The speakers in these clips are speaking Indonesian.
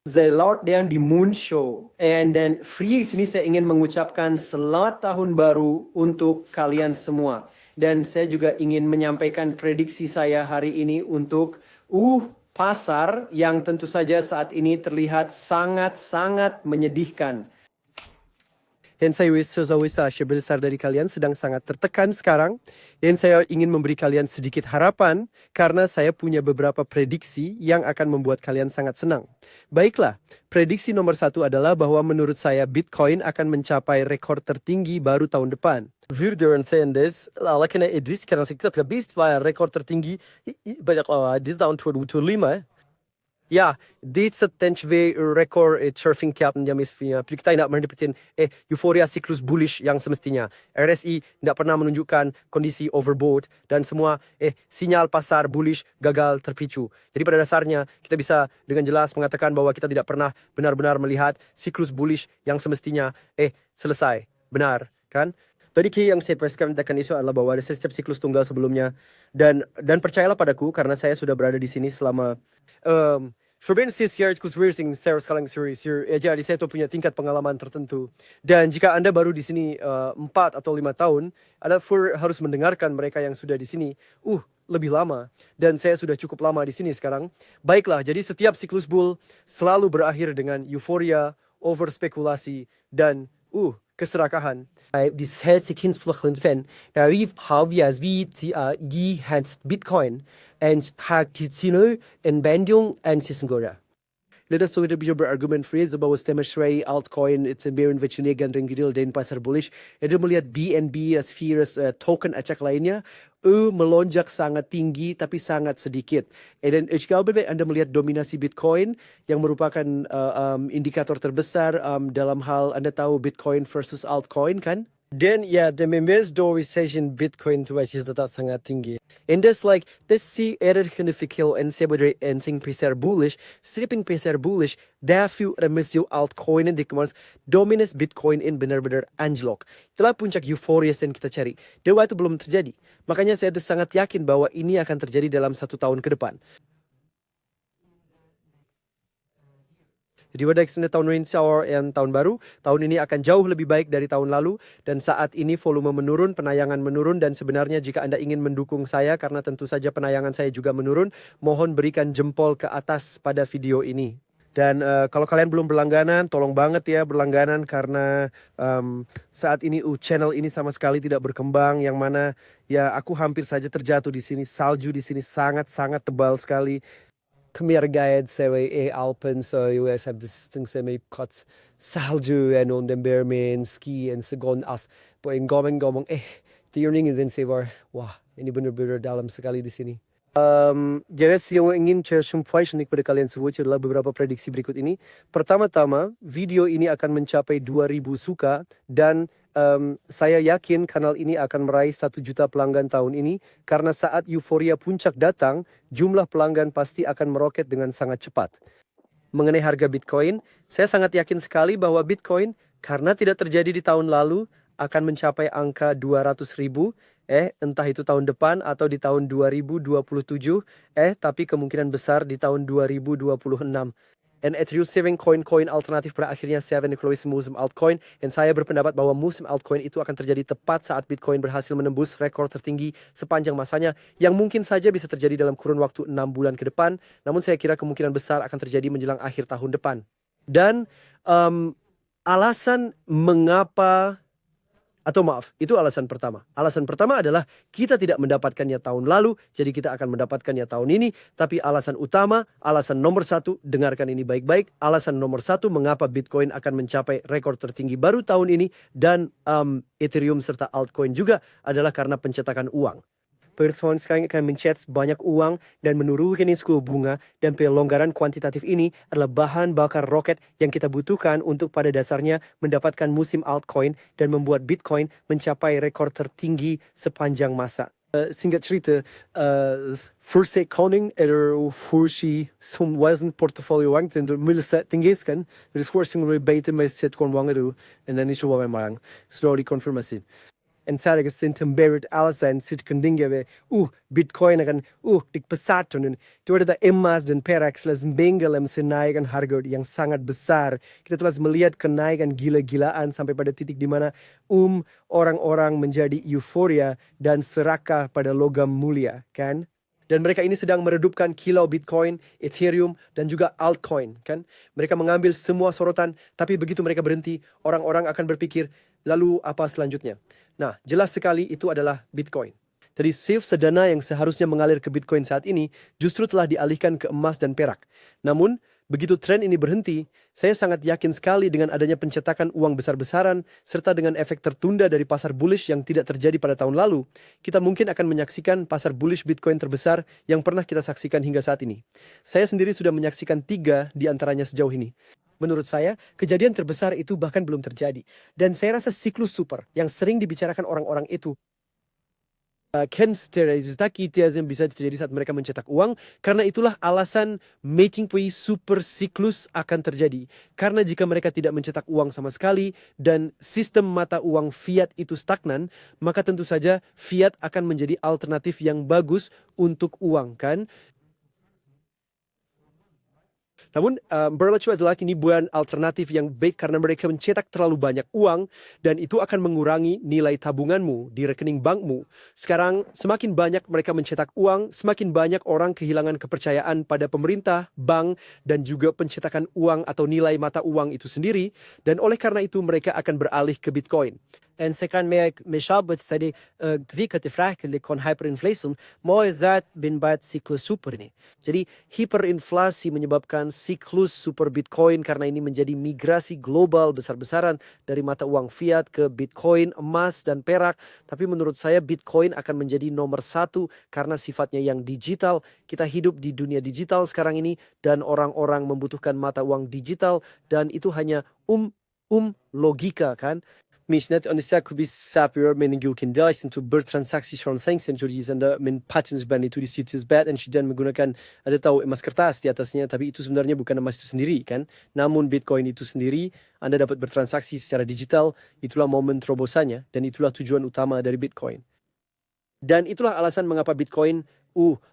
The Lord yang di Moon Show. And then free sini saya ingin mengucapkan selamat tahun baru untuk kalian semua. Dan saya juga ingin menyampaikan prediksi saya hari ini untuk pasar yang tentu saja saat ini terlihat sangat-sangat menyedihkan. Dan saya sebagai besar dari kalian sedang sangat tertekan sekarang. Dan saya ingin memberi kalian sedikit harapan karena saya punya beberapa prediksi yang akan membuat kalian sangat senang. Baiklah, prediksi nomor 1 adalah bahwa menurut saya Bitcoin akan mencapai rekor tertinggi baru tahun depan. Virder and this, like Idris karena kita habis rekor tertinggi banyak di tahun 2025. Ya, dit setentve rekor surfing cap yang mestinya. Kita tidak mendapatkan euforia siklus bullish yang semestinya. RSI tidak pernah menunjukkan kondisi overbought dan semua sinyal pasar bullish gagal terpicu. Jadi pada dasarnya kita bisa dengan jelas mengatakan bahwa kita tidak pernah benar-benar melihat siklus bullish yang semestinya selesai. Benar, kan? Tadi yang saya katakan itu adalah bahwa ada setiap siklus tunggal sebelumnya dan percayalah padaku karena saya sudah berada di sini selama jadi saya tuh punya tingkat pengalaman tertentu. Dan jika Anda baru di sini 4 atau 5 tahun, Anda harus mendengarkan mereka yang sudah di sini lebih lama. Dan saya sudah cukup lama di sini sekarang. Baiklah, jadi setiap siklus bull selalu berakhir dengan euforia, over spekulasi, dan keserakahan. Die Helsinki-Splachlen daar har vi Bitcoin and Haktino and Bandyong and Sisengora. Let us so berargumen phrase bahwa demonstrate altcoin it's a mere investment dan gidil dan pasar bullish. Itu melihat BNB Spheres token acak lainnya melonjak sangat tinggi tapi sangat sedikit. Dan jika Anda melihat dominasi Bitcoin yang merupakan indikator terbesar dalam hal Anda tahu Bitcoin versus altcoin kan? Dan ya, the members domination Bitcoin itu masih tetap sangat tinggi. And that's like, this si error kenifikil and sebadri ensing pasar bullish, stripping pasar bullish, dafyu remesio altcoin and dikemans dominance Bitcoin in benar-benar anjlok. Itulah puncak euforia yang kita cari. Dewa itu belum terjadi. Makanya saya sangat yakin bahwa ini akan terjadi dalam 1 tahun ke depan. Jadi pada extended tahun rain shower yang tahun baru, tahun ini akan jauh lebih baik dari tahun lalu. Dan saat ini volume menurun, penayangan menurun. Dan sebenarnya jika Anda ingin mendukung saya, karena tentu saja penayangan saya juga menurun, mohon berikan jempol ke atas pada video ini. Dan kalau kalian belum berlangganan, tolong banget ya berlangganan karena saat ini channel ini sama sekali tidak berkembang. Yang mana ya aku hampir saja terjatuh di sini. Salju di sini sangat-sangat tebal sekali. Kemergayad sa Alpen so US have this thing sa may cuts salju and on the bearman ski and segon as po yung gomong tingning din sa wah ini benar-benar dalam sekali di sini. Jadi yang ingin saya sampaikan kepada kalian semua adalah beberapa prediksi berikut ini. Pertama-tama, video ini akan mencapai 2.000 suka dan saya yakin kanal ini akan meraih 1 juta pelanggan tahun ini karena saat euforia puncak datang, jumlah pelanggan pasti akan meroket dengan sangat cepat. Mengenai harga Bitcoin, saya sangat yakin sekali bahwa Bitcoin karena tidak terjadi di tahun lalu akan mencapai angka 200.000 entah itu tahun depan atau di tahun 2027 tapi kemungkinan besar di tahun 2026. And Ethereum 7 koin-koin alternatif pada akhirnya 7 equals musim altcoin. Dan saya berpendapat bahwa musim altcoin itu akan terjadi tepat saat Bitcoin berhasil menembus rekor tertinggi sepanjang masanya yang mungkin saja bisa terjadi dalam kurun waktu 6 bulan ke depan. Namun saya kira kemungkinan besar akan terjadi menjelang akhir tahun depan. Dan alasan mengapa itu alasan pertama. Alasan pertama adalah kita tidak mendapatkannya tahun lalu, jadi kita akan mendapatkannya tahun ini. Tapi alasan utama, alasan nomor 1, dengarkan ini baik-baik. Alasan nomor 1 mengapa Bitcoin akan mencapai rekor tertinggi baru tahun ini dan Ethereum serta altcoin juga adalah karena pencetakan uang. Persoalan sekarang akan mencet banyak uang dan menurunkan suku bunga dan pelonggaran kuantitatif ini adalah bahan bakar roket yang kita butuhkan untuk pada dasarnya mendapatkan musim altcoin dan membuat Bitcoin mencapai rekor tertinggi sepanjang masa. Singkat cerita, first koning atau fursi sumwasan portfolio wang tentu miliset tinggiskan, jadi forcing rebate meset kon wang itu, dan ini coba memang sudah dikonfirmasi. and saya kesentum berit alasan sitkan dinggawe Bitcoin akan dipesatkan. Itu ada emas dan perak telah bengelem senaikan harga yang sangat besar. Kita telah melihat kenaikan gila-gilaan sampai pada titik di mana orang-orang menjadi euforia dan serakah pada logam mulia, kan? Dan mereka ini sedang meredupkan kilau Bitcoin, Ethereum, dan juga altcoin, kan? Mereka mengambil semua sorotan, tapi begitu mereka berhenti, orang-orang akan berpikir, lalu apa selanjutnya? Nah, jelas sekali itu adalah Bitcoin. Jadi sedana yang seharusnya mengalir ke Bitcoin saat ini justru telah dialihkan ke emas dan perak. Namun, begitu tren ini berhenti, saya sangat yakin sekali dengan adanya pencetakan uang besar-besaran, serta dengan efek tertunda dari pasar bullish yang tidak terjadi pada tahun lalu, kita mungkin akan menyaksikan pasar bullish Bitcoin terbesar yang pernah kita saksikan hingga saat ini. Saya sendiri sudah menyaksikan 3 di antaranya sejauh ini. Menurut saya, kejadian terbesar itu bahkan belum terjadi. Dan saya rasa siklus super yang sering dibicarakan orang-orang itu yang bisa terjadi saat mereka mencetak uang, karena itulah alasan mating pui super siklus akan terjadi. Karena jika mereka tidak mencetak uang sama sekali dan sistem mata uang fiat itu stagnan, maka tentu saja fiat akan menjadi alternatif yang bagus untuk uang, kan? Namun, berlaku adalah ini bukan alternatif yang baik karena mereka mencetak terlalu banyak uang dan itu akan mengurangi nilai tabunganmu di rekening bankmu. Sekarang, semakin banyak mereka mencetak uang, semakin banyak orang kehilangan kepercayaan pada pemerintah, bank, dan juga pencetakan uang atau nilai mata uang itu sendiri. Dan oleh karena itu, mereka akan beralih ke Bitcoin. En ze kan meer meshabet tadi kvika te frakel kon hyperinflation mau zat bin bat siklus super ini. Jadi hiperinflasi menyebabkan siklus super Bitcoin karena ini menjadi migrasi global besar-besaran dari mata uang fiat ke Bitcoin, emas dan perak. Tapi menurut saya Bitcoin akan menjadi nomor 1 karena sifatnya yang digital. Kita hidup di dunia digital sekarang ini dan orang-orang membutuhkan mata uang digital dan itu hanya logika, kan? Misnet önce kubis sapıyor menin gilkindaysın tu bertransaksi schon 5 centuries anda men patents ban itu di situs bad dan sudah menggunakan ada tahu emas kertas di atasnya, tapi itu sebenarnya bukan emas itu sendiri, kan? Namun Bitcoin itu sendiri Anda dapat bertransaksi secara digital, itulah momen terobosannya dan itulah tujuan utama dari Bitcoin. Dan itulah alasan mengapa Bitcoin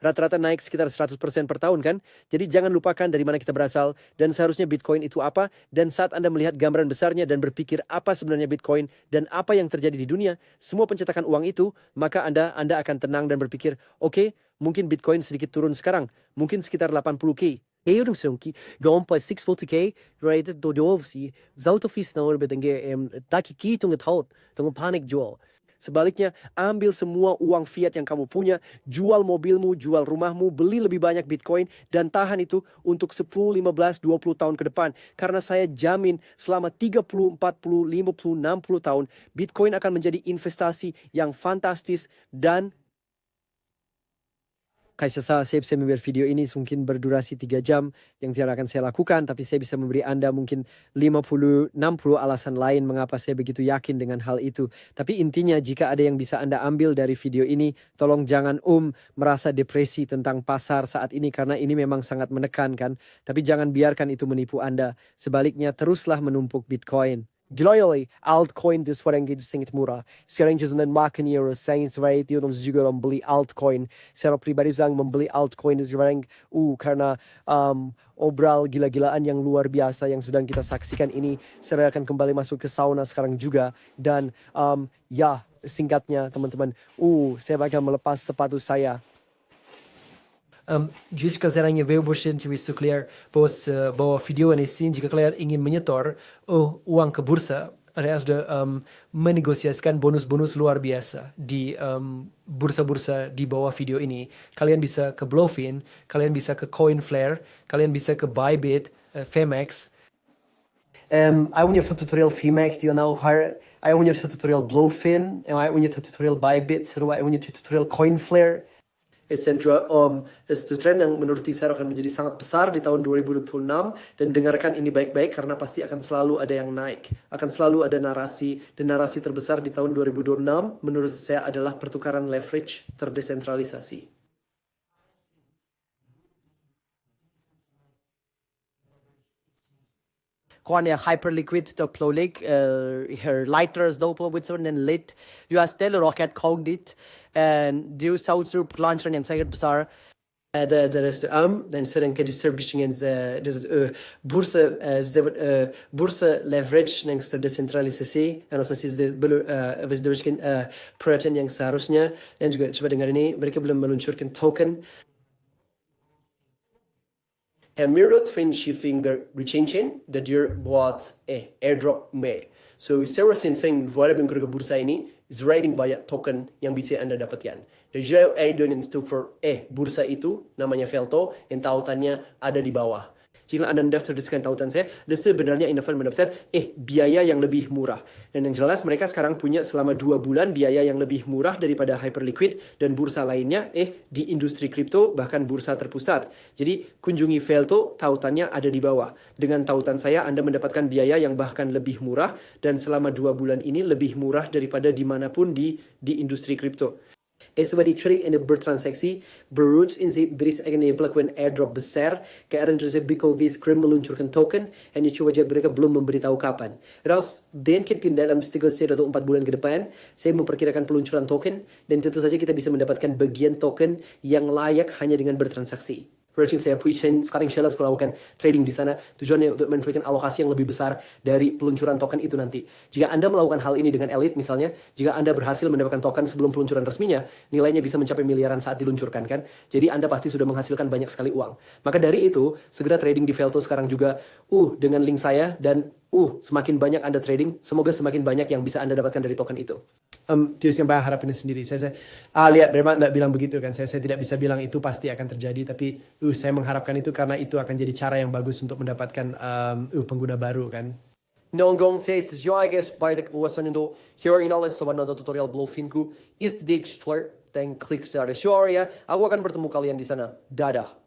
rata-rata naik sekitar 100% per tahun, kan? Jadi jangan lupakan dari mana kita berasal dan seharusnya Bitcoin itu apa. Dan saat Anda melihat gambaran besarnya dan berpikir apa sebenarnya Bitcoin dan apa yang terjadi di dunia, semua pencetakan uang itu, maka Anda akan tenang dan berpikir, oke, mungkin Bitcoin sedikit turun sekarang, mungkin sekitar 80K. Euro ki gaan på 640K rated do dovsi zautofis na orbe denge taki kitung et haut dengan panik jual. Sebaliknya, ambil semua uang fiat yang kamu punya, jual mobilmu, jual rumahmu, beli lebih banyak Bitcoin, dan tahan itu untuk 10, 15, 20 tahun ke depan. Karena saya jamin selama 30, 40, 50, 60 tahun, Bitcoin akan menjadi investasi yang fantastis dan saya bisa memberi video ini mungkin berdurasi 3 jam yang tidak akan saya lakukan, tapi saya bisa memberi Anda mungkin 50, 60 alasan lain mengapa saya begitu yakin dengan hal itu. Tapi intinya jika ada yang bisa Anda ambil dari video ini, tolong jangan merasa depresi tentang pasar saat ini karena ini memang sangat menekankan. Tapi jangan biarkan itu menipu Anda. Sebaliknya teruslah menumpuk Bitcoin. Gloyally, altcoin itu sekarang sangat murah. Sekarang jangan makan euro, sangat variety orang juga membeli altcoin. Secara pribadi saya membeli altcoin sekarang karena obral gila-gilaan yang luar biasa yang sedang kita saksikan ini. Saya akan kembali masuk ke sauna sekarang juga dan ya singkatnya teman-teman, saya bakal melepas sepatu saya. Jika caranya Weiboschen itu clear bahwa video ini jika kalian ingin menyetor uang ke bursa, anda sudah menegosiasikan bonus-bonus luar biasa di bursa-bursa di bawah video ini. Kalian bisa ke Bluefin, kalian bisa ke Coinflare, kalian bisa ke Bybit, Femex. I punya tutorial Femex di now hire. I punya tutorial Bluefin, I punya tutorial Bybit, I punya tutorial Coinflare. Itu tren yang menurut saya akan menjadi sangat besar di tahun 2026 dan dengarkan ini baik-baik karena pasti akan selalu ada yang naik, akan selalu ada narasi dan narasi terbesar di tahun 2026 menurut saya adalah pertukaran leverage terdesentralisasi. Kung ano hyperliquid to plolig, her lighters daw po with certain lit. You have still rocket called it. And do so through launcher yang sangat besar. Daar is de dan zijn er distribution dus bursa bursa leverage yang terdesentralisasi dan asosiasi perhatian yang seharusnya dan juga coba dengar ini mereka belum meluncurkan token. En menurut Friendship Finger Chain dat dia buat airdrop Mei. So secara sensing voila ke bursa ini is writing banyak token yang bisa Anda dapatkan. Dan juga ada yang for bursa itu namanya Felto yang tautannya ada di bawah. Jika Anda mendaftar dengan tautan saya, dan sebenarnya Anda akan mendapatkan biaya yang lebih murah. Dan yang jelas mereka sekarang punya selama 2 bulan biaya yang lebih murah daripada Hyperliquid dan bursa lainnya di industri kripto bahkan bursa terpusat. Jadi kunjungi Felto, tautannya ada di bawah. Dengan tautan saya Anda mendapatkan biaya yang bahkan lebih murah dan selama 2 bulan ini lebih murah daripada dimanapun di industri kripto. Sebagai trading en bertransaksi berroots in si beris akan melakukan airdrop besar karena terus Bitcoin Scrim meluncurkan token hanya cuma mereka belum memberitahu kapan. Terus mungkin dalam 3 atau 4 bulan ke depan saya memperkirakan peluncuran token dan tentu saja kita bisa mendapatkan bagian token yang layak hanya dengan bertransaksi. Berarti saya preaching sekarang insya Allah melakukan trading di sana tujuannya untuk mendapatkan alokasi yang lebih besar dari peluncuran token itu nanti. Jika Anda melakukan hal ini dengan elit misalnya, jika Anda berhasil mendapatkan token sebelum peluncuran resminya, nilainya bisa mencapai miliaran saat diluncurkan kan. Jadi Anda pasti sudah menghasilkan banyak sekali uang. Maka dari itu, segera trading di Felto sekarang juga dengan link saya dan semakin banyak Anda trading, semoga semakin banyak yang bisa Anda dapatkan dari token itu. Dia yang banyak harapin sendiri. Saya lihat memang tidak bilang begitu kan. Saya tidak bisa bilang itu pasti akan terjadi, tapi saya mengharapkan itu karena itu akan jadi cara yang bagus untuk mendapatkan pengguna baru kan. Någon gång finns det jag är spärrad och sen då here in all så något tutorial below finku is the digital then click start sharia. Aku akan bertemu kalian di sana. Dadah.